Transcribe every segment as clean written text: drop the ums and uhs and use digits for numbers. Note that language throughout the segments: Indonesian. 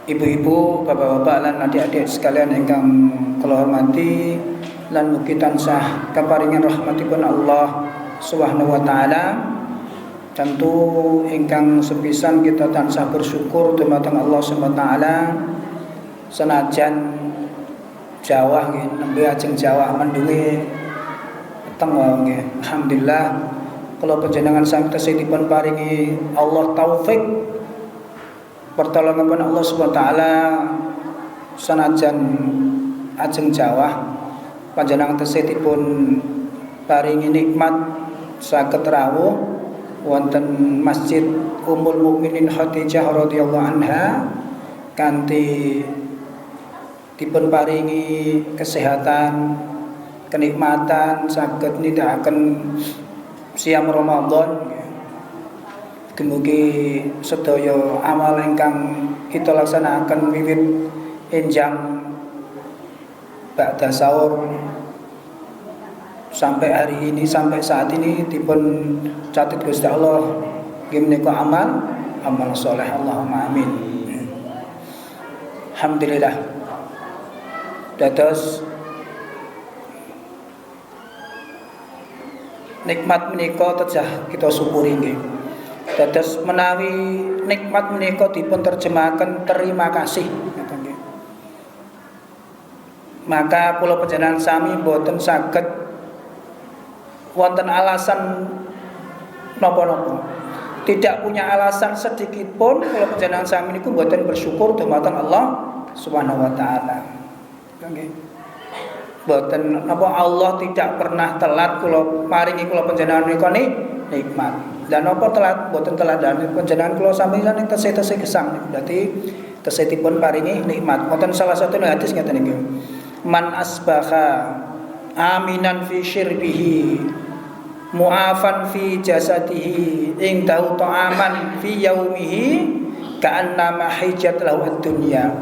Ibu-ibu, bapak-bapak lan adik-adik sekalian ingkang kula hormati lan mugi tansah kaparingan rahmatipun Allah Subhanahu wa taala. Tentu ingkang sepisan kita tansah bersyukur dumateng Allah Subhanahu wa taala senajan Jawa nggih nembe ajeng Jawa mendunge peteng wae nggih. Alhamdulillah kula panjenengan sami tasih dipun paringi Allah taufik pertolongan Allah Subhanahu wa taala senajan ajeng Jawa panjenengan tasih dipun paringi nikmat saged rawuh wonten Masjid Ummul Mukminin Khadijah radhiyallahu anha kanthi dipun paringi kesehatan kenikmatan saged nindakaken siam Ramadan. Mugi sedaya amal ingkang kita laksanakan wiwit enjang ba'da sahur sampai hari ini, sampai saat ini dipun catat Gusti Allah nggih menika amal saleh. Allahumma amin. Alhamdulillah. Dados nikmat menika tansah kita syukuri nggih. Dados menawi nikmat menika dipun terjemahaken terima kasih, maka kula panjenengan sami boten saged wonten alasan napa-napa. Tidak punya alasan sedikit pun kula panjenengan sami niku boten bersyukur dumateng Allah Subhanahu wa taala. Nggih. Boten napa Allah tidak pernah telat kula paringi kula panjenengan menika nikmat. Dan apa telat boten teladan panjenengan kula sampeyan ing tesih-tesih gesang berarti tesihipun paringi nikmat. Wonten salah satu hadis ngeten iki. Man asbaha aminan fi syirbihi mu'afan fi jasadihi ing tahu ta'aman fi yaumihi ka'annama hijat lahu ad-dunya.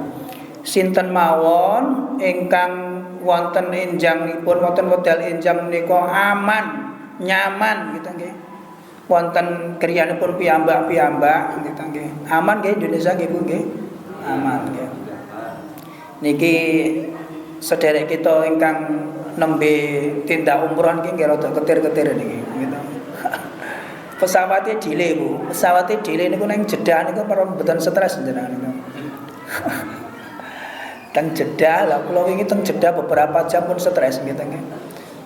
Sinten mawon ingkang wonten enjangipun wonten wedal enjang menika aman nyaman gitu nggih. Wonten kriyanipun piyambak-piyambak nggih. Aman nggih Indonesia nggih Bu nggih. Aman nggih. Niki sederek kita ingkang nembe tindak umroh nggih rada ketir-ketir niki gitu. Pesawate delay Bu. Pesawate delay niku ning Jeddah niku para mboten stres jenengan niku. Teng Jeddah lah kula wingi teng Jeddah beberapa jam pun stres gitu nggih.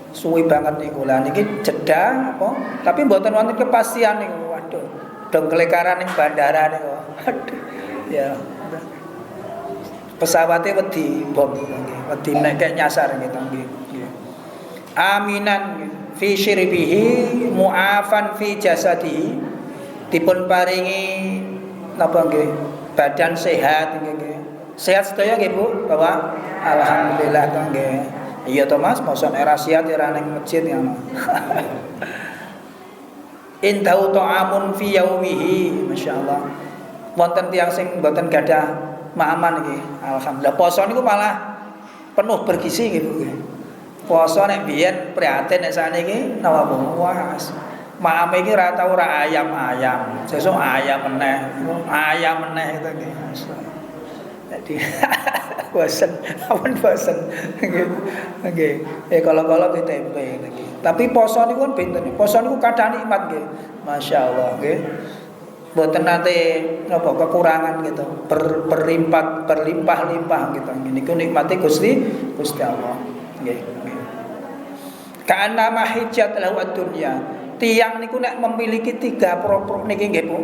Suwi banget niku lah niki Jeddah apa tapi mboten wonten kepastian niku. Waduh, dong kelekaran ning bandara niku. Waduh. Ya. Pesawate wedi bom nggih. Wedi nek nyasar gitu nggih. Aminan fi syirbihi mu'afan fi jasadihi dipun paringi napa nggih badan sehat nggih. Sehat sedaya nggih Bu, Bapak. Alhamdulillah nggih. Iya to Mas, mosok era siat era ning masjid ngono. Indahu ta'amun fi yaumihi, masyaallah. Wonten tiyang sing mboten gadah maaman iki. Alhamdulillah poso niku malah penuh bergizi nggih Bu. Poso nek biyen prihatin nek sakniki napa Bu? Wah, maam iki ora tau ora ayam-ayam. Sesuk ayam meneh itu nggih. Jadi bosen, ampun bosen. Nggih. Kalau di tempe nggih. Tapi poso niku kan benten. Poso niku kathah nikmat nggih. Masyaallah nggih. Mboten nate napa kekurangan gitu. Berlimpah-limpah gitu. Niku nikmate Gusti Allah. Nggih. Ka'anna mahijat lahu ad-dunya. Tiang niku nek memiliki 3 pro niki nggih Bu.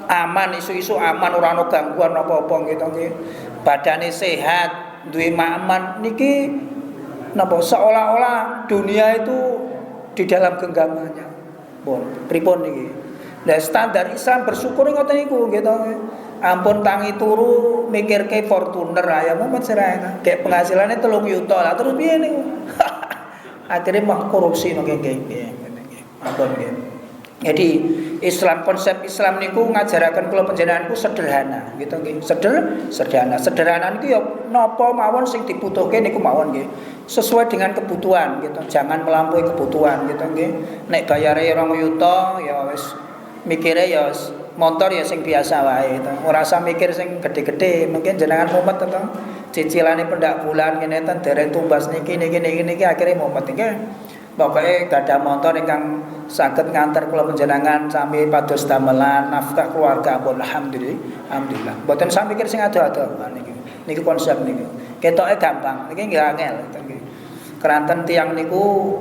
Aman isu-isu aman ora ana gangguan apa-apa gitu nggih. Badane sehat, duwe makman niki napa seolah-olah dunia itu di dalam genggamannya. Bon, pripun niki? Lah standar Islam bersyukur ngoten niku gitu. Ampun tangi turu mikirke Fortuner ya Muhammad sirah. Kayak penghasilannya 3 juta lah terus piye niku? Akhirnya mah korupsi nggih. Ampun nggih. Jadi Islam, konsep Islam niku ngajaraken kula panjenenganku sederhana gitu nggih. Sederhana. Sederhana niku ya napa mawon sing dibutuhke niku mawon nggih. Sesuai dengan kebutuhan gitu. Jangan melampaui kebutuhan gitu nggih. Nek bayare 2 juta ya wis mikire ya motor ya sing biasa wae to. Ora usah mikir sing gede-gede, mungkin jenengan mumet to. Cicilane pendak bulan ngene ten dereng tumbas niki akhire mumet iki. Pokoke gadah motor ingkang saged nganter kula panjenengan sami pados damelan nafkah keluarga pun alhamdulillah. Mboten sami mikir sing ado-ado niki. Niki konsep niki. Ketoke gampang, niki nggih angel nggih. Keranten tiyang niku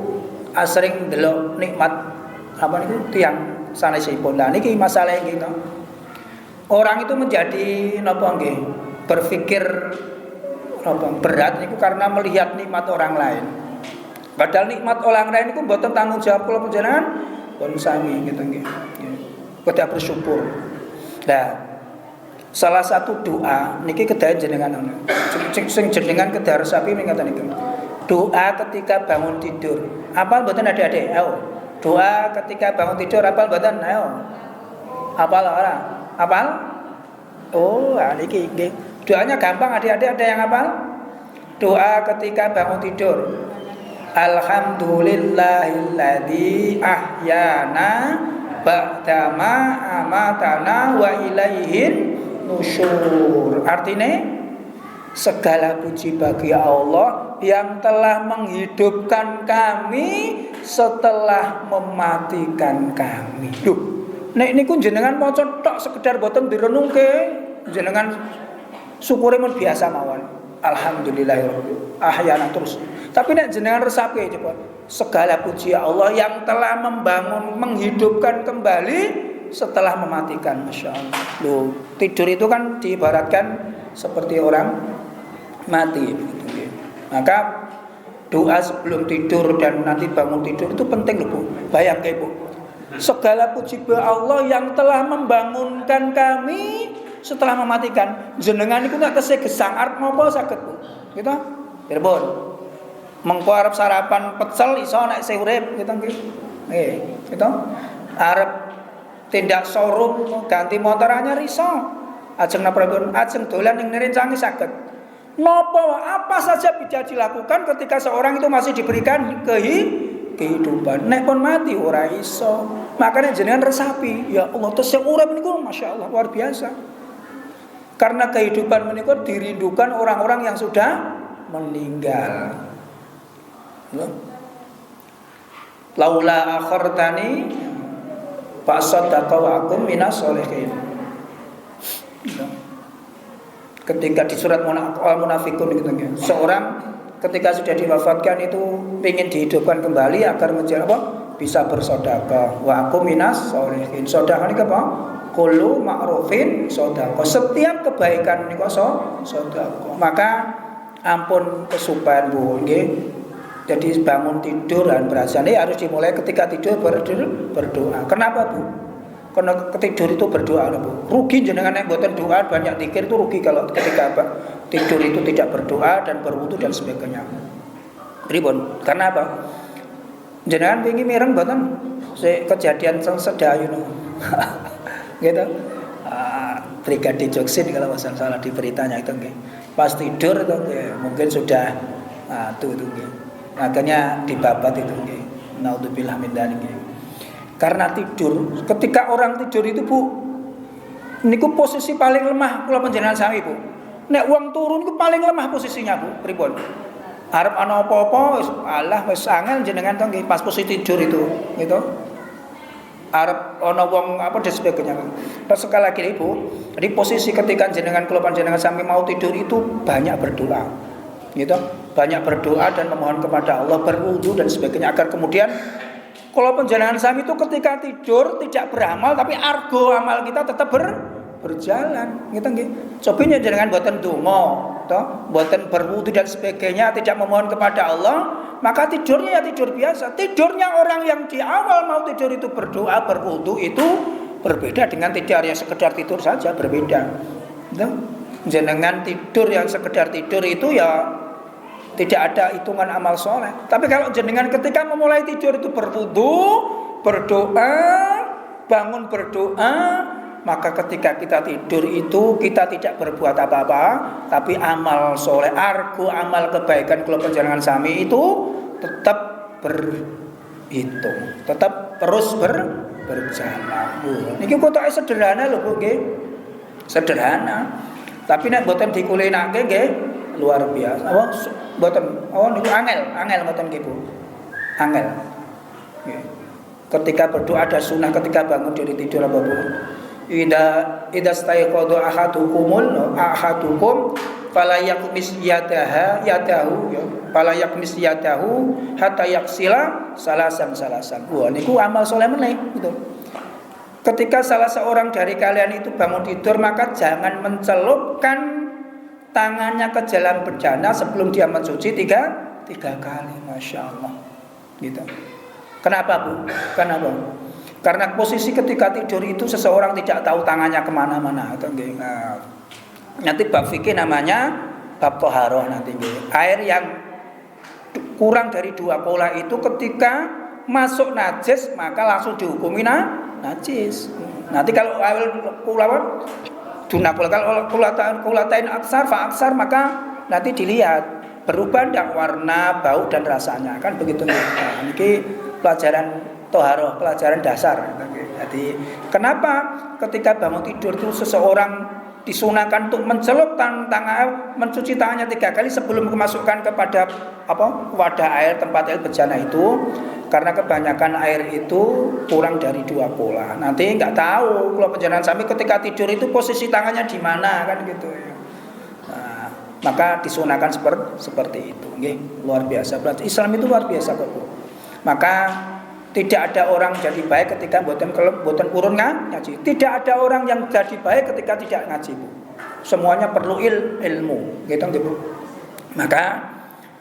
asring ndelok nikmat apa niku tiyang sanesipun. Lah niki masalah iki to. Orang itu menjadi napa nggih? Berpikir napa berat niku karena melihat nikmat orang lain. Padahal nikmat orang lain itu mboten tanggung jawab kula panjenengan pun sami gitu nggih. Kudu bersyukur. Nah, salah satu doa niki kedah jenengan sing jenengan kedah resapi mengatakan niku. Doa ketika bangun tidur. Apal mboten adik-adik? Ayo. Doa ketika bangun tidur apal mboten? Ayo. Apal ora? Apal? Oh, niki nggih. Doanya gampang adik-adik, ada yang hafal? Doa ketika bangun tidur. Alhamdulillahilladzi ahyana ba'dama amatana wa ilaihin nusyur. Artinya segala puji bagi Allah yang telah menghidupkan kami setelah mematikan kami. Duh, nek niku jenengan maca tok sekedar boten direnungke, jenengan syukure mun biasa mawon. Alhamdulillahirabbil ahyana terus. Tapi nek jenengan resapi coba, segala puji Allah yang telah menghidupkan kembali setelah mematikan. Masya Allah. Loh, tidur itu kan diibaratkan seperti orang mati. Maka doa sebelum tidur dan nanti bangun tidur itu penting loh Bu. Bayangkan Bu, segala puji Allah yang telah membangunkan kami setelah mematikan. Jenengan itu nggak kesih gesang arep ngopo saged Bu. Gitu. Pripun? Mengko arep sarapan pecel iso nek isih urip gitu nggih. Nggih, gitu. Arep tindak showroom ganti motor anyar iso. Ajeng napa pripun? Ajeng dolan ning Nerencangi saged. Napa apa saja bisa dilakukan ketika seorang itu masih diberikan kehidupan. Nek pun mati ora iso. Makanya jenengan resapi, ya Allah tesih urip niku masyaallah luar biasa. Karena kehidupan menika dirindukan orang-orang yang sudah meninggal. Laula akhartani fasaddaqa wa akum minas sholihin. Ketika di surat Al-Munafiqun gitu ya. Seorang ketika sudah diwafatkan itu ingin dihidupkan kembali agar menjadi apa? Bisa bersedekah. Wa akum minas sholihin. Sedekah niku apa? Kullu ma'rufin sedekah. Setiap kebaikan niku sedekah. Maka ampun kesupen Bu nggih. Jadi bangun tidur dan berasane harus dimulai ketika tidur berdoa. Kenapa Bu? Karena tidur itu berdoa Bu. Rugi jenengan nek mboten doa banyak zikir itu rugi kalau ketika tidur itu tidak berdoa dan berwudu dan sebagainya. Pripun? Karena apa? Jenengan wingi mireng mboten kejadian sedayu no. Gitu. Brigadir Joksin kalau wasal salah di beritanya itu nggih. Pas tidur itu mungkin sudah itu nggih. Makanya dibabat itu nggih. Naudzubillah min dzalik. Karena tidur, ketika orang tidur itu Bu, niku posisi paling lemah kula panjenengan sami Bu. Nek wong turun ku paling lemah posisinya Bu, pripun? Arep ana apa-apa wis alah wis angel jenengan to nggih pas posisi tidur itu, gitu. Arep ana wong apa dan sebagainya. Terus sekali lagi Ibu, di posisi ketika jenengan kula panjenengan sami mau tidur itu banyak berdoa. Gitu. Banyak berdoa dan memohon kepada Allah, berwudu dan sebagainya agar kemudian kalau panjenengan sami itu ketika tidur tidak beramal tapi argo amal kita tetap berjalan gitu nggih. Coba jenengan mboten donga to, mboten berwudu dan sebagainya, tidak memohon kepada Allah, maka tidurnya ya tidur biasa. Tidurnya orang yang di awal mau tidur itu berdoa, berwudu itu berbeda dengan tidur yang sekedar tidur saja, berbeda. Gitu. Jenengan tidur yang sekedar tidur itu ya tidak ada hitungan amal soleh. Tapi kalau jenengan ketika memulai tidur itu berwudu, berdoa, bangun berdoa, maka ketika kita tidur itu kita tidak berbuat apa-apa, tapi amal soleh, argo amal kebaikan kula panjenengan sami itu tetap berhitung, tetap terus berjana. Niki kotoke sederhana lho Bu nggih. Sederhana. Tapi nek mboten dikulinake nggih luar biasa. Apa mboten? Oh niku angel mboten nggih Bu. Angel. Nggih. Ketika berdoa ada sunnah ketika bangun dari tidur apa Bu? Ida staiqadha ahadukum fala yakmis yadahu ya. Fala yakmis yadahu hatta yaksila salasan. Wah niku amal soleh meneh gitu. Ketika salah seorang dari kalian itu bangun tidur, maka jangan mencelupkan tangannya ke dalam bejana sebelum dia mencuci tiga kali. Masya Allah gitu. Kenapa Bu? Kenapa? Karena posisi ketika tidur itu seseorang tidak tahu tangannya kemana-mana. Nanti bab fikih namanya bab toharoh nanti. Air yang kurang dari 2 kolah itu ketika masuk najis maka langsung dihukumi najis. Nanti kalau air kulawan dunakul, kalau kulatain aksar maka nanti dilihat berubah tidak warna, bau dan rasanya kan begitu. Nah, ini pelajaran toharoh, pelajaran dasar. Jadi kenapa ketika bangun tidur itu seseorang disunahkan untuk mencelup tangan, mencuci tangannya 3 kali sebelum memasukkan kepada wadah air, tempat air bejana itu, karena kebanyakan air itu kurang dari 2 kolah. Nanti nggak tahu kalau penjenengan sami ketika tidur itu posisi tangannya di mana kan gitu ya. Nah, maka disunahkan seperti itu. Luar biasa. Berarti Islam itu luar biasa kok Bu. Maka tidak ada orang jadi baik ketika boten purun ngaji. Tidak ada orang yang jadi baik ketika tidak ngaji Bu. Semuanya perlu ilmu, gitu Bu. Maka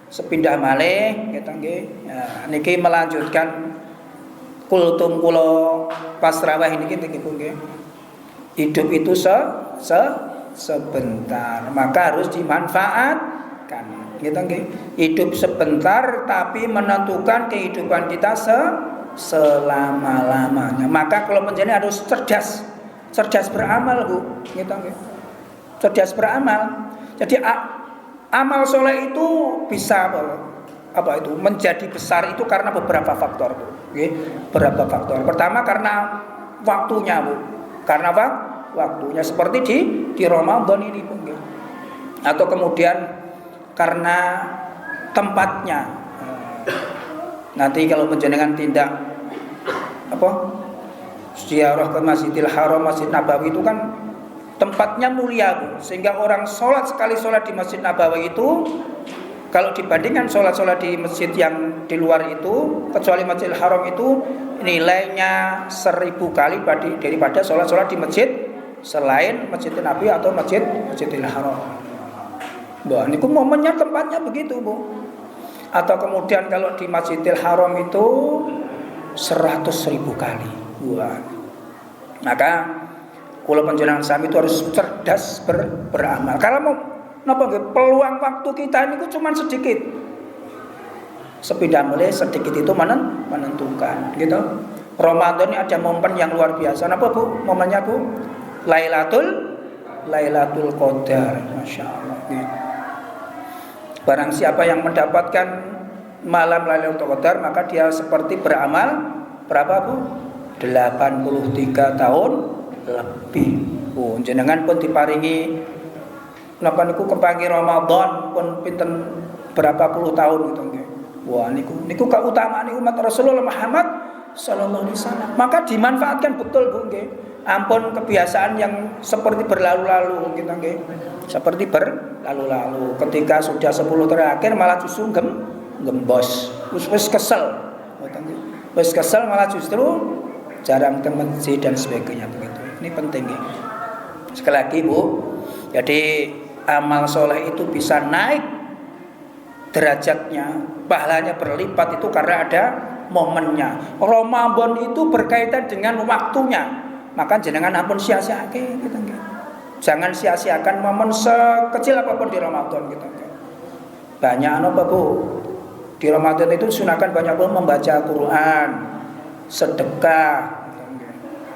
sepindah malih gitu nggih. Nah, niki melanjutkan kultum kula pas raweh niki Bu nggih. Hidup itu sebentar, maka harus dimanfaatkan. Gitu nggih. Hidup sebentar tapi menentukan kehidupan kita selama-lamanya. Maka kalau menjadi harus cerdas beramal Bu, gitu nggih. Cerdas beramal. Jadi amal soleh itu bisa menjadi besar itu karena beberapa faktor Bu. Beberapa faktor. Pertama karena waktunya Bu. Karena waktunya seperti di Ramadan ini Bu. Atau kemudian karena tempatnya. Nanti kalau penjenengan tindak ziarah ke Masjidil Haram, Masjid Nabawi itu kan tempatnya mulia Bu, sehingga orang sekali sholat di Masjid Nabawi itu kalau dibandingkan sholat di masjid yang di luar itu, kecuali Masjidil Haram itu nilainya 1000 kali daripada sholat di masjid selain Masjid Nabi atau Masjidil Haram. Wah, ini momennya tempatnya begitu Bu. Atau kemudian kalau di Masjidil Haram itu 100.000 kali. Wah. Maka kalau penjenengan sami itu harus cerdas beramal. Kalau peluang waktu kita ini cuma sedikit. Sepindah mulai sedikit itu menentukan, gitu. Ramadan ini ada momen yang luar biasa. Apa Bu? Momennya Bu? Lailatul Qadar. Masya Allah. Gitu. Barang siapa yang mendapatkan malam Lailatul Qadar maka dia seperti beramal berapa Bu? 83 tahun lebih. Oh, jenengan pun diparingi napa niku kepangi Ramadan pun pinten berapa puluh tahun gitu nggih. Wah niku keutamaan umat Rasulullah Muhammad sallallahu alaihi wasallam. Maka dimanfaatkan betul Bu nggih. Ampun kebiasaan yang seperti berlalu-lalu gitu nggih. Seperti berlalu-lalu. Ketika sudah 10 terakhir malah justru gembos. Wis kesel. Wis kesel malah justru jarang ke masjid dan sebagainya begitu. Ini penting ya. Sekali lagi Bu, jadi amal soleh itu bisa naik derajatnya, pahalanya berlipat itu karena ada momennya. Ramadan itu berkaitan dengan waktunya. Maka jenengan ampun sia-siake gitu. Jangan sia-siakan momen sekecil apapun di Ramadan gitu. Banyak Bu. Di Ramadan itu sunahkan banyak membaca Quran, sedekah,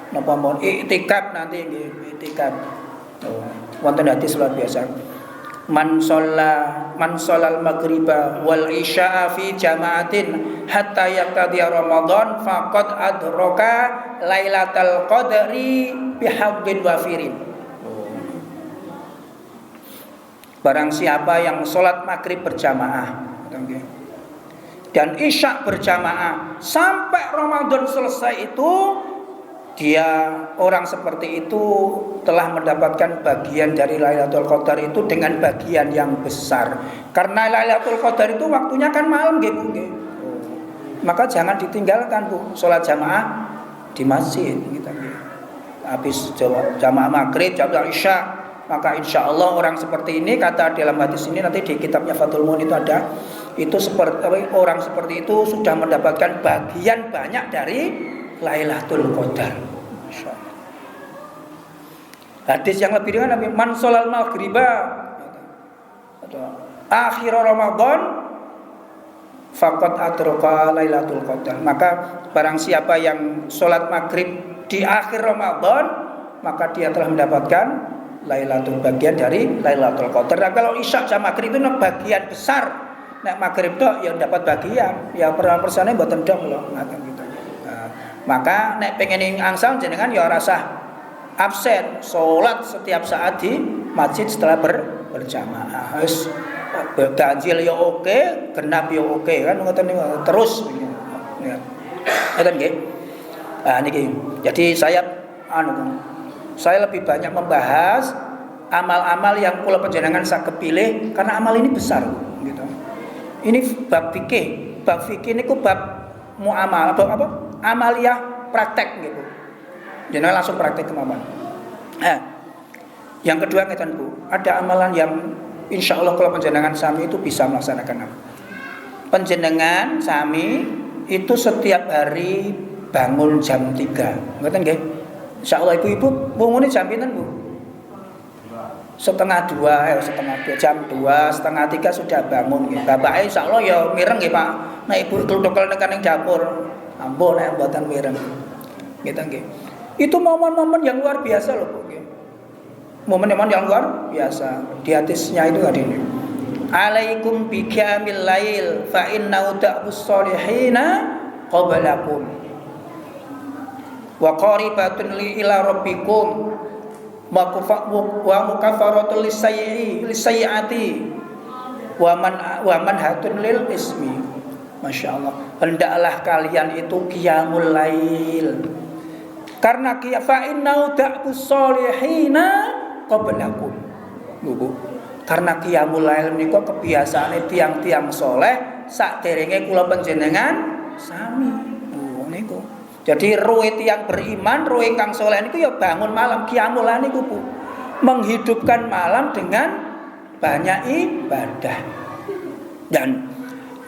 napa mon iktikaf nanti nggih, iktikaf. Wonten hadis luar biasa. Man sholal maghriba wal isya'a fi jama'atin hatta yaqtadi Ramadan faqad adraka lailatal qadri bihadzin wafirin. Barang siapa yang sholat maghrib berjamaah dan isya berjamaah sampai Ramadan selesai itu, dia orang seperti itu telah mendapatkan bagian dari Lailatul Qadar itu dengan bagian yang besar. Karena Lailatul Qadar itu waktunya kan malam gitu. Maka jangan ditinggalkan Bu, sholat jamaah di masjid gitu. Habis jamaah maghrib, jamaah isya, maka insya Allah orang seperti ini, kata dalam hadis ini nanti di kitabnya Fathul Mu'in itu ada, itu seperti orang seperti itu sudah mendapatkan bagian banyak dari Lailatul Qadar. Hadis yang lebih ringan Nabi man sholal maghriba akhir Ramadan faqad adraka Lailatul Qadar. Maka barang siapa yang sholat maghrib di akhir Ramadan, maka dia telah mendapatkan Lailatul bagian dari Lailatul Qadar. Nah, kalau isya jam maghrib itu bagian besar. Nek maghrib tok ya dapat bagian, ya persane mboten ndok lho ngaten gitu. Nah, maka nek pengen angsal jenengan ya rasa absen salat setiap saat di masjid setelah berjamaah. Wis ganjil ya oke, genap ya oke kan ngoten niku terus ya. Ngoten nggih. Nah niki. Jadi saya lebih banyak membahas amal-amal yang kula panjenengan saged pilih karena amal ini besar gitu. Ini bab fikih niku bab muamalah, bab apa? Amaliyah praktek gitu. Jangan langsung praktek kemauan. Yang kedua ngeten Bu, ada amalan yang insya Allah kalau panjenengan sami itu bisa melaksanakan. Panjenengan sami itu setiap hari bangun jam 3. Ngoten nggih? Insya Allah ibu-ibu bangunnya jam pinten Bu? Setengah 2, jam 2, setengah 3 sudah bangun. Bapak insya Allah ya mireng ya Pak. Nah ibu kluthuk tekan ning dapur, ampun nek mboten mireng. Gitu nggih. Itu momen-momen yang luar biasa loh Bu. Momen-momen yang luar biasa. Di hadisnya itu ada ini. Alaikum biqiyamil lail fa innahu da'bus solihina qablakum. Wa qaribatun li ila rabbikum wa mukafaratul lisayyiati wa man hatun lil ismi. Masya Allah. Hendaklah kalian itu qiyamul lail. Karena fa innahu da'bus solihina qablakum. Karena qiyamul lail menika kebiasaane tiang-tiang soleh saderenge kula panjenengan sami. Niku. Jadi ruwe tiang beriman, ruwe ingkang soleh niku ya bangun malam qiyamul lail niku Bu. Menghidupkan malam dengan banyak ibadah. Dan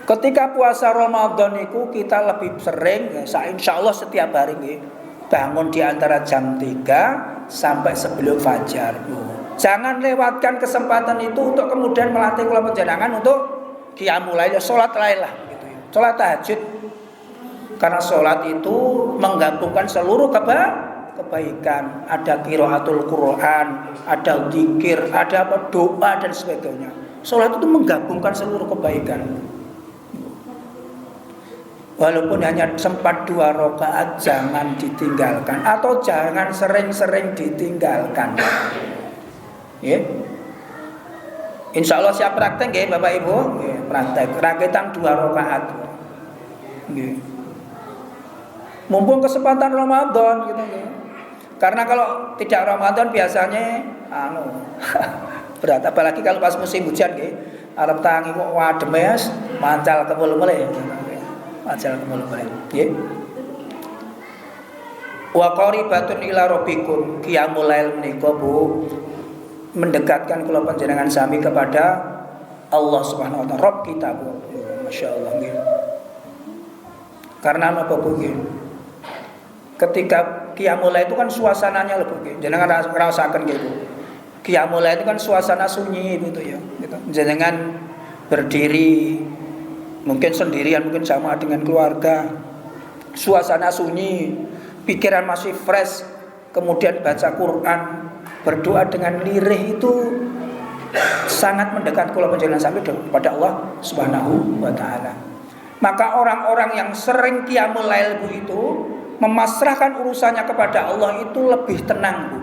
ketika puasa Ramadan niku kita lebih sering ya, insyaallah setiap hari nggih bangun di antara jam 3 sampai sebelum fajar. Jangan lewatkan kesempatan itu untuk kemudian melatih kula panjenengan untuk qiyamul lail, salat lail lah gitu ya. Salat tahajud. Karena salat itu menggabungkan seluruh kebaikan. Ada qiraatul Quran, ada zikir, ada doa dan sebagainya. Salat itu menggabungkan seluruh kebaikan. Walaupun hanya sempat 2 rakaat jangan ditinggalkan atau jangan sering-sering ditinggalkan. Ya. Insya Allah siap praktek nggih Bapak Ibu? Nggih, praktek. Rakitan 2 rakaat. Nggih. Mumpung kesempatan Ramadan gitu nggih. Karena kalau tidak Ramadan biasanya berat, apalagi kalau pas musim hujan nggih. Arep tangi kok wademes, mancal kemul-mule. Ajal kemul-mule. Nggih. Wa qaribatun ila rabbikum, qiyamul lail menika Bu mendekatkan kula panjenengan sami kepada Allah Subhanahu wa taala, Rabb kita Bu. Masyaallah nggih. Karena apa Bu nggih? Ketika qiyamul lail itu kan suasananya lho Bu nggih. Jenengan rasaken nggih Bu. Qiyamul lail itu kan suasana sunyi gitu ya, gitu. Jenengan berdiri mungkin sendirian, mungkin sama dengan keluarga. Suasana sunyi, pikiran masih fresh, kemudian baca Quran, berdoa dengan lirih itu sangat mendekat kula panjenengan sampai kepada Allah Subhanahu wa taala. Maka orang-orang yang sering qiyamul lail Bu itu memasrahkan urusannya kepada Allah itu lebih tenang Bu.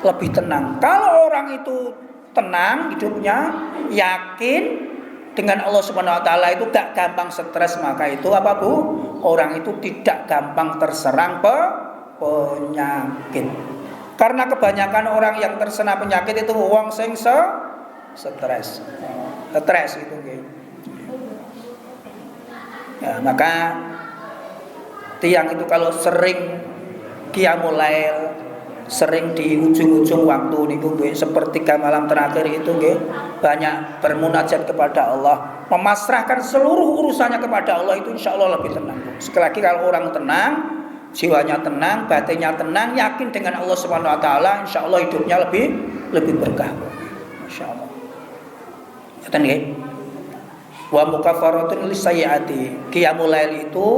Lebih tenang. Kalau orang itu tenang hidupnya, yakin dengan Allah Subhanahu wa taala itu gak gampang stres, maka itu apa Bu? Orang itu tidak gampang terserang penyakit. Karena kebanyakan orang yang terkena penyakit itu wong sing stres. Stres itu gitu. Ya, maka tiang itu kalau sering qiyamul lail, sering di ujung-ujung waktu niku nggih sepertiga malam terakhir itu nggih banyak bermunajat kepada Allah, memasrahkan seluruh urusannya kepada Allah, itu insya Allah lebih tenang. Sekali lagi, kalau orang tenang, jiwanya tenang, batinnya tenang, yakin dengan Allah Subhanahu wa taala, insya Allah hidupnya lebih berkah. Masya Allah. Ngoten nggih. Wa mukaffaratun lisayyiati. Qiyamul lail itu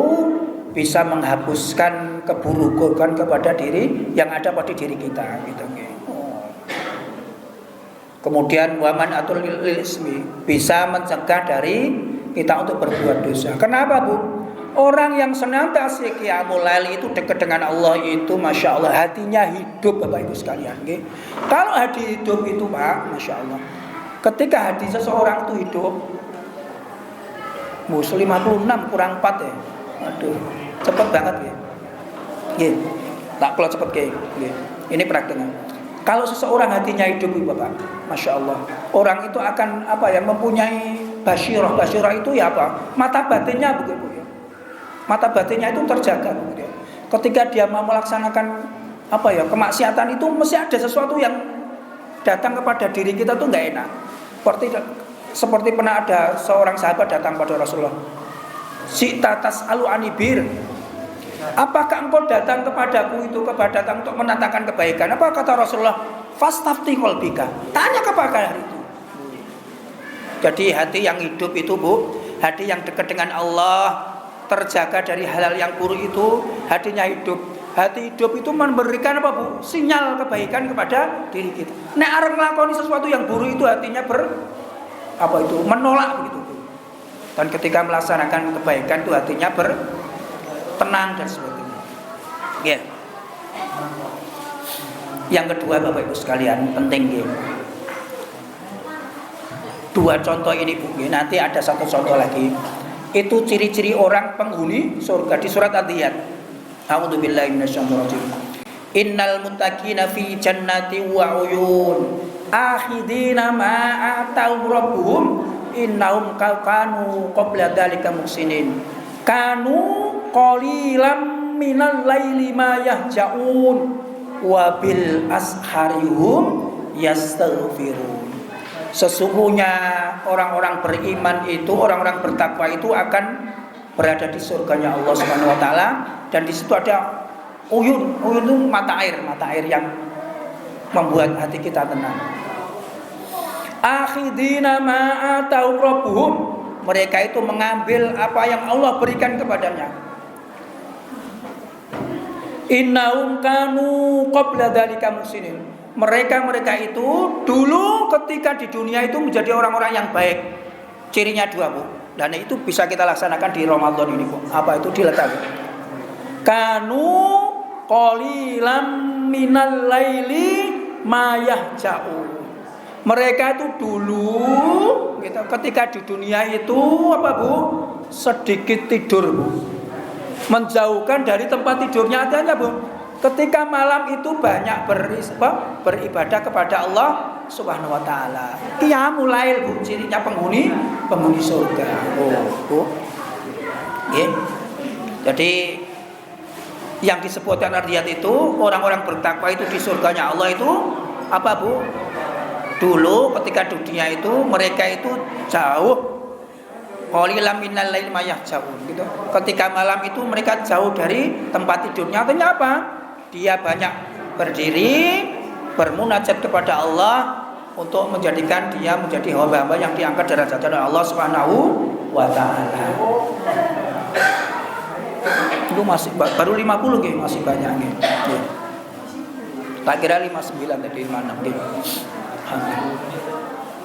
bisa menghapuskan keburukan kepada diri yang ada pada diri kita gitu. Kemudian waman atul lil ismi, bisa mencegah dari kita untuk berbuat dosa. Kenapa Bu? Orang yang senantiasa qiyamul lail itu dekat dengan Allah itu Masya Allah hatinya hidup Bapak Ibu sekalian. Kalau hati hidup itu Pak, Masya Allah, ketika hati seseorang itu hidup, 56 kurang 4 ya. Aduh, cepet banget ya. Nggih. Tak kalau cepet nggih. Ini prakteknya. Kalau seseorang hatinya hidup Bapak, Masya Allah, orang itu akan mempunyai basyirah. Basyirah itu ya apa? Mata batinnya begitu ya. Mata batinnya itu terjaga begitu ya. Ketika dia mau melaksanakan kemaksiatan itu mesti ada sesuatu yang datang kepada diri kita tuh nggak enak. Seperti pernah ada seorang sahabat datang pada Rasulullah. Si tatas alu anibir. Apakah engkau datang kepadaku datang untuk menatakan kebaikan? Apa kata Rasulullah? Fastafti qalbika. Tanya kepada itu. Jadi hati yang hidup itu Bu, hati yang dekat dengan Allah, terjaga dari hal-hal yang buruk itu, hatinya hidup. Hati hidup itu memberikan apa Bu? Sinyal kebaikan kepada diri kita. Nek arep nglakoni sesuatu yang buruk itu hatinya menolak begitu. Dan ketika melaksanakan kebaikan itu hatinya tenang dan sebagainya. Ya. Yang kedua Bapak Ibu sekalian penting ya. Dua contoh ini Bu. Nanti ada satu contoh lagi. Itu ciri-ciri orang penghuni surga di surat Adiyat. A'udzubillahi minasyaitonir rajim. Innal muttaqina fi jannati wa uyun. Akhidina ma atau rabbuhum innahum kanu qabla dzalika muhsinin. Kanu qalilan minal laili ma yahjaun wa bil asharihum yastaghfirun. Sesungguhnya orang-orang beriman itu, orang-orang bertakwa itu akan berada di surganya Allah Subhanahu wa taala, dan di situ ada uyun. Uyun itu mata air yang membuat hati kita tenang. Akhidina ma atau rabbuhum, mereka itu mengambil apa yang Allah berikan kepadanya. Innahum kanu qabla dzalika muhsinin. Mereka itu dulu ketika di dunia itu menjadi orang-orang yang baik. Cirinya dua Bu, dan itu bisa kita laksanakan di Ramadan ini Bu. Apa itu diletakkan? Kanu qalilan minal laili ma yahja'un. Mereka itu dulu gitu, ketika di dunia itu sedikit tidur Bu. Menjauhkan dari tempat tidurnya adanya Bu. Ketika malam itu banyak beribadah kepada Allah Subhanahu wa taala. Qiyamul lail Bu, cirinya penghuni surga. Bu. Jadi yang disebutkan Ardiyat itu orang-orang bertakwa itu di surganya Allah itu apa Bu? Dulu ketika dunia itu mereka itu jauh qalilan minal lail ma yahjaun gitu. Ketika malam itu mereka jauh dari tempat tidurnya. Artinya apa? Dia banyak berdiri bermunajat kepada Allah untuk menjadikan dia menjadi hamba-hamba yang diangkat derajatnya oleh Allah Subhanahu wa taala. Itu masih baru 50 gitu, masih banyak gitu. Tak kira 59 tadi 56 gitu.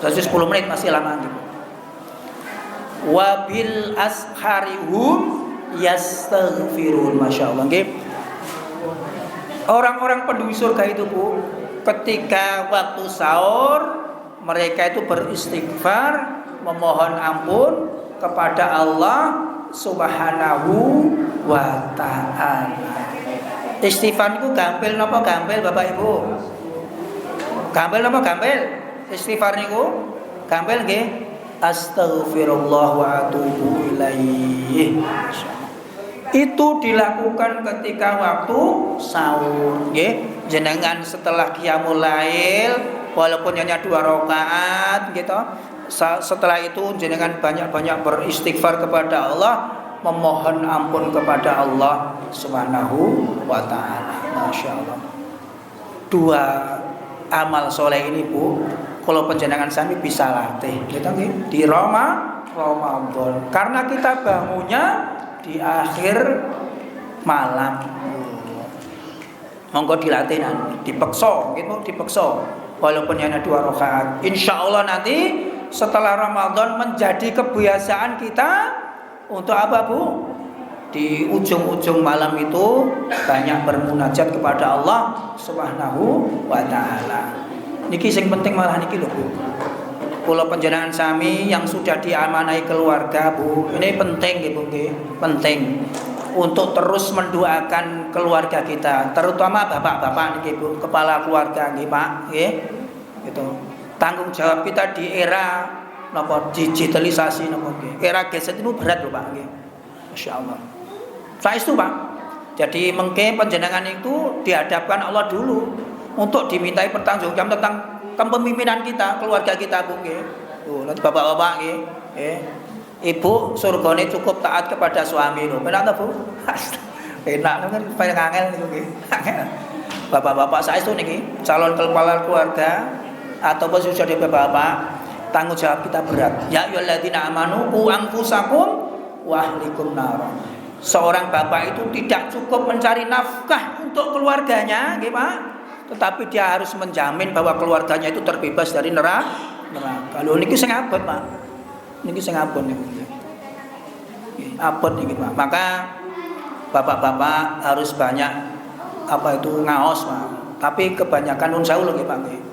Jadi 10 menit masih lama gitu. wa bil asharihum yastaghfirun. Masyaallah nggih. Orang-orang penduduk surga itu Bu, ketika waktu sahur mereka itu beristighfar, memohon ampun kepada Allah Subhanahu wa ta'ala. Istighfar itu gampil napa gampil Bapak Ibu? Gampil napa gampil? Istighfar niku gampil nggih. Astaghfirullah wa atubu ilaih. Itu dilakukan ketika waktu sahur nggih. Jenengan setelah qiyamul lail walaupun hanya 2 rakaat gitu. Setelah itu jenengan banyak-banyak beristighfar kepada Allah, memohon ampun kepada Allah Subhanahu wa taala. Masyaallah. 2 amal soleh ini Bu, kalau panjenengan sami bisa latih gitu nggih di Ramadan. Karena kita bangunnya di akhir malam. Monggo dilatih nanti, dipeksa gitu, dipeksa. Walaupun hanya 2 rakaat. Insyaallah nanti setelah Ramadan menjadi kebiasaan kita untuk apa Bu? Di ujung-ujung malam itu banyak bermunajat kepada Allah Subhanahu wa taala. Niki sing penting malah niki lho Bu. Kula panjenengan sami yang sudah diamanai keluarga Bu, ini penting nggih Bu nggih, penting untuk terus mendoakan keluarga kita, terutama bapak-bapak niki Bu, kepala keluarga nggih Pak, nggih. Gitu. Tanggung jawab kita di era napa digitalisasi napa nggih. Era gadget itu berat lho Pak nggih. Masyaallah. Saestu Pak. Jadi mengke panjenengan itu dihadapkan Allah dulu untuk dimintai pertanggungjawaban tentang kepemimpinan kita, keluarga kita Bu nggih. Tuh, nanti bapak-bapak nggih, Ibu surgane cukup taat kepada suami lho. Penak ta Bu? Enak kan paling angel niku nggih. Bapak-bapak saestu niki calon kepala keluarga ataupun sudah jadi bapak-bapak, tanggung jawab kita berat. Ya ayyuhalladzina amanu qu anfusakum wa ahlikum nar. Seorang bapak itu tidak cukup mencari nafkah untuk keluarganya, nggih Pak. Tetapi dia harus menjamin bahwa keluarganya itu terbebas dari neraka. Kalau niki sing abot Pak, niki sing abot niku. Abot niki Pak. Maka bapak-bapak harus banyak apa itu ngaos Pak. Tapi kebanyakan nun sewu lho Pak.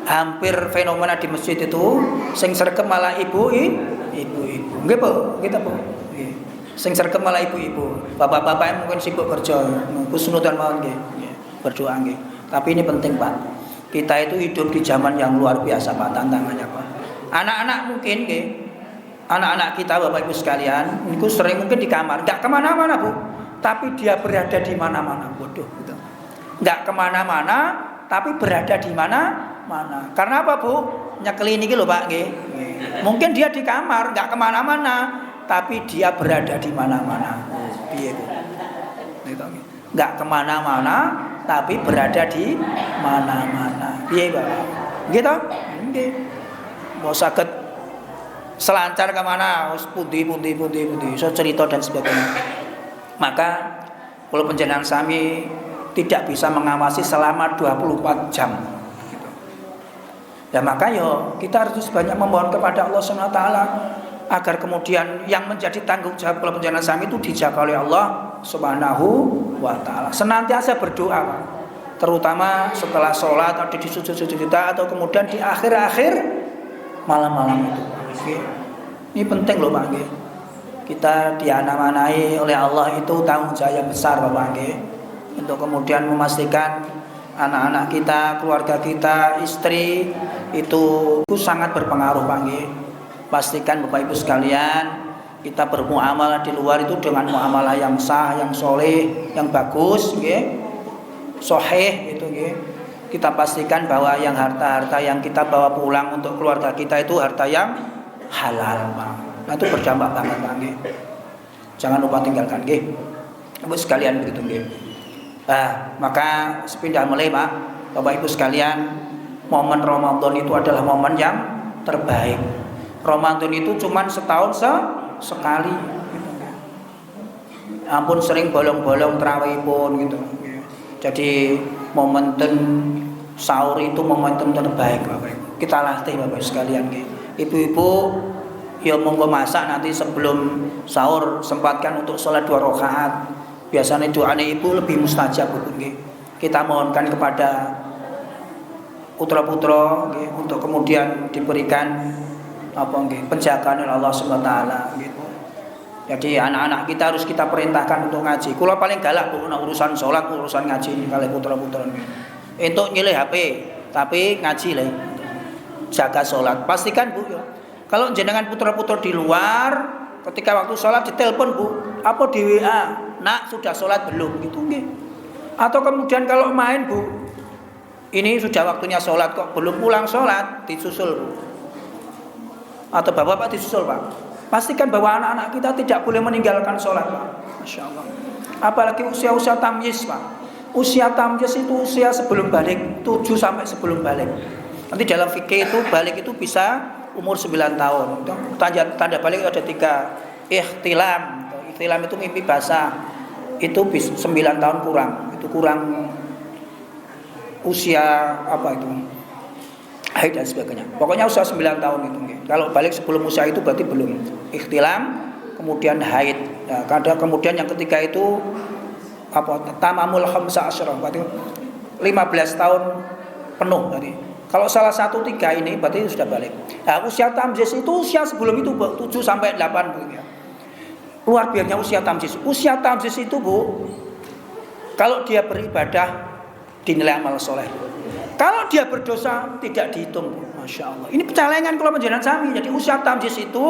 Hampir fenomena di masjid itu sing sregep malah ibu-ibu. Nggih Bu, kita Bu. Nggih. Sing sregep malah ibu-ibu. Bapak-bapak mungkin sibuk kerja, husnudzon mawon nggih. Berdoa nggih. Tapi ini penting Pak. Kita itu hidup di zaman yang luar biasa Pak, tantangannya Pak. Anak-anak mungkin nggih. Anak-anak kita Bapak Ibu sekalian, itu sering mungkin di kamar, enggak kemana-mana Bu. Tapi dia berada di mana-mana. Bodoh gitu. Enggak kemana-mana, tapi berada di mana-mana. Karena apa Bu? Nyekeli niki lho Pak nggih. Mungkin dia di kamar, enggak kemana-mana, tapi dia berada di mana-mana. Piye Bu? Gitu nggih. Enggak kemana-mana, tapi berada di mana-mana. Piye Bapak? Gitu? Nggih. Mau saged selancar kemana? Wis pundi, iso cerita dan sebagainya. Maka kalau panjenengan sami tidak bisa mengawasi selama 24 jam. Ya maka kita harus banyak memohon kepada Allah Subhanahu wa taala agar kemudian yang menjadi tanggung jawab kalau panjenengan sami itu dijaga oleh Allah Subhanahu wa taala. Senantiasa berdoa, Pak. Terutama setelah sholat atau di sujud-sujud kita atau kemudian di akhir-akhir malam-malam itu. Okay. Ini penting loh Pak nggih. Kita diamanai oleh Allah itu tanggung jawab yang besar Bapak nggih. Untuk kemudian memastikan anak-anak kita, keluarga kita, istri itu sangat berpengaruh Pak nggih. Pastikan Bapak Ibu sekalian kita bermuamalah di luar itu dengan muamalah yang sah, yang soleh, yang bagus nggih. Sahih itu nggih. Kita pastikan bahwa yang harta-harta yang kita bawa pulang untuk keluarga kita itu harta yang halal Pak. Nah itu berdampak banget Pak nggih. Jangan lupa tinggalkan nggih. Ibu sekalian begitu nggih. Nah, maka sepindah mulai Pak, Bapak Ibu sekalian, momen Ramadan itu adalah momen yang terbaik. Ramadan itu cuma setahun sekali. Ampun sering bolong-bolong tarawih pun gitu. Jadi momentum sahur itu momentum terbaik Bapak Ibu. Kita latih Bapak Ibu sekalian nggih. Ibu-ibu ya monggo masak nanti sebelum sahur sempatkan untuk sholat 2 rakaat. Biasanya doanya ibu lebih mustajab Bu nggih. Kita mohonkan kepada putra-putra nggih untuk kemudian diberikan apa nggih penjagaan oleh Allah Subhanahu wa taala gitu. Jadi anak-anak kita harus kita perintahkan untuk ngaji. Kula paling galak Bu urusan sholat, urusan ngaji kali putra-putra nggih. Entuk nyilih HP, tapi ngaji lah. Jaga sholat. Pastikan Bu ya. Kalau jenengan putra-putra di luar, ketika waktu sholat ditelepon Bu, apa di WA, nak sudah sholat belum? Gitu nggih. Atau kemudian kalau main Bu, ini sudah waktunya sholat kok belum pulang sholat, disusul Bu. Atau bapak disusul Pak. Pastikan bahwa anak-anak kita tidak boleh meninggalkan sholat Pak. Masya Allah. Apalagi usia-usia tamyiz Pak. Usia tamyiz itu usia sebelum balik, 7 sampai sebelum balik. Nanti dalam fikih itu balik itu bisa umur 9 tahun. Tanda balik ada 3. Ihtilam. Ihtilam itu mimpi basah. Itu 9 tahun kurang. Itu kurang usia apa itu? Haid dan sebagainya. Pokoknya usia 9 tahun itu. Kalau balik sebelum usia itu berarti belum. Ihtilam, kemudian haid. Ya, kemudian yang ketiga itu apa? Tamamul khamsa asyarah. Berarti 15 tahun penuh berarti. Kalau salah satu 3 ini berarti sudah balik. Nah, usia tamyiz itu usia sebelum itu Bu, 7 sampai 8 Bu ya. Luar biasanya usia tamyiz. Usia tamyiz itu Bu, kalau dia beribadah dinilai amal soleh. Kalau dia berdosa tidak dihitung Bu. Masya Allah. Ini pencelengan kalau penjenengan sami. Jadi usia tamyiz itu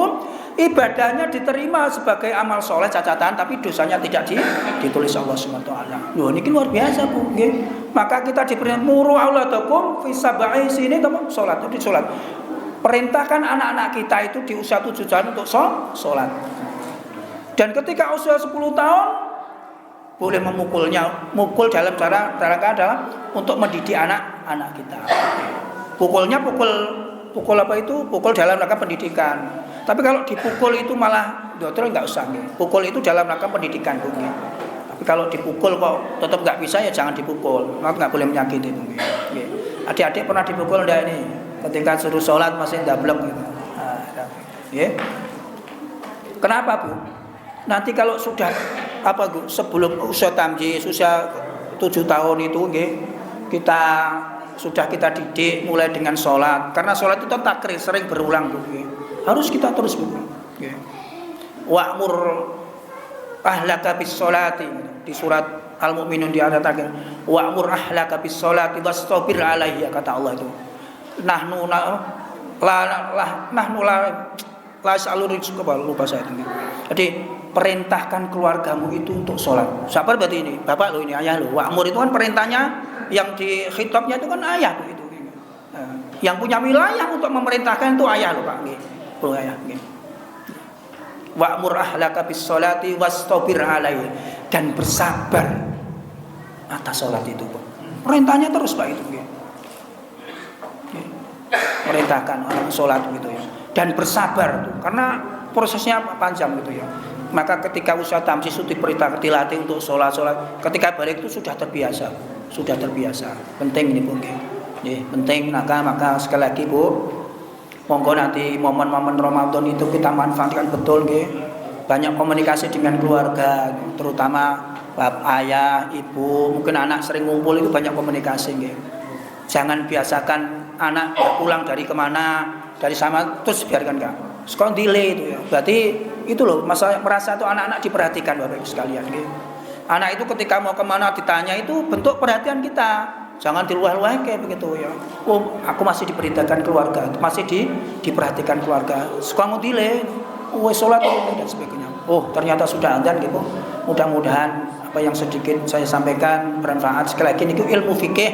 ibadahnya diterima sebagai amal soleh cacatan, tapi dosanya tidak ditulis Allah SWT. Loh, ini luar biasa Bu. Maka kita diperintahkan muru auladakum fi sab'i sini salat itu salat. Perintahkan anak-anak kita itu di usia 7 tahun untuk salat. Dan ketika usia 10 tahun boleh memukulnya, mukul dalam cara adalah untuk mendidik anak-anak kita. Pukulnya pukul apa itu? Pukul dalam rangka pendidikan. Tapi kalau dipukul itu malah dokter enggak usah. Pukul itu dalam rangka pendidikan Bu. Tapi kalau dipukul kok tetap nggak bisa ya jangan dipukul. Nggak boleh menyakiti itu. Adik-adik pernah dipukul enggak ini? Ketika suruh sholat masih ndablek gitu. Kenapa Bu? Nanti kalau sudah apa Bu? Sebelum usia tamyiz, usia 7 tahun itu kita didik mulai dengan sholat. Karena sholat itu takrir sering berulang Bu. Harus kita terus Bu. Wa'mur ahlaka bis sholati di surat Al-Mu'minun di ayat terakhir. Wa'mur ahlaka bis sholati wastabir 'alaiha kata Allah itu. Nahnu la sa'alur lupa saya itu. Jadi perintahkan keluargamu itu untuk sholat. Siapa berarti ini? Bapak lo ini, ayah lo. Wa'mur itu kan perintahnya yang di khitabnya itu kan ayah itu. Yang punya wilayah untuk memerintahkan itu ayah lo Pak. Oh ayah. Wa'mur ahlaka bis sholati wastabir 'alaiha dan bersabar atas sholat itu Pak. Perintahnya terus Pak itu. Perintahkan orang sholat gitu ya. Dan bersabar tuh karena prosesnya panjang gitu ya. Maka ketika usia tamyiz itu diperintahkan dilatih untuk sholat. Ketika balik itu sudah terbiasa. Penting ini Bu. Penting maka sekali lagi Bu, monggo nanti momen-momen Ramadan itu kita manfaatkan betul banyak komunikasi dengan keluarga, terutama ayah, ibu, mungkin anak sering ngumpul itu banyak komunikasi Jangan biasakan anak pulang dari kemana, dari sama terus biarkan sekarang delay itu ya. Berarti itu loh masalah merasa tuh anak-anak diperhatikan Bapak Ibu sekalian Anak itu ketika mau kemana ditanya itu bentuk perhatian kita. Jangan diluah-luah kayak begitu ya. Oh, aku masih diperintahkan keluarga, masih diperhatikan keluarga. Sekarang mau delay, sholat dan sebagainya. Oh, ternyata sudah adzan gitu. Mudah-mudahan apa yang sedikit saya sampaikan bermanfaat. Sekali lagi itu ilmu fikih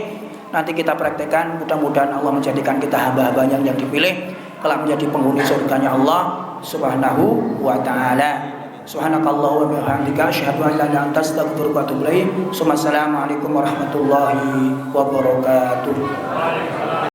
nanti kita praktekkan. Mudah-mudahan Allah menjadikan kita hamba-hambanya yang dipilih kelak menjadi penghuni surganya Allah Subhanahu wa taala. Subhanakallah wa bihamdika asyhadu an la ilaha illa anta astaghfiruka wa atubu ilaik. Assalamualaikum warahmatullahi wabarakatuh.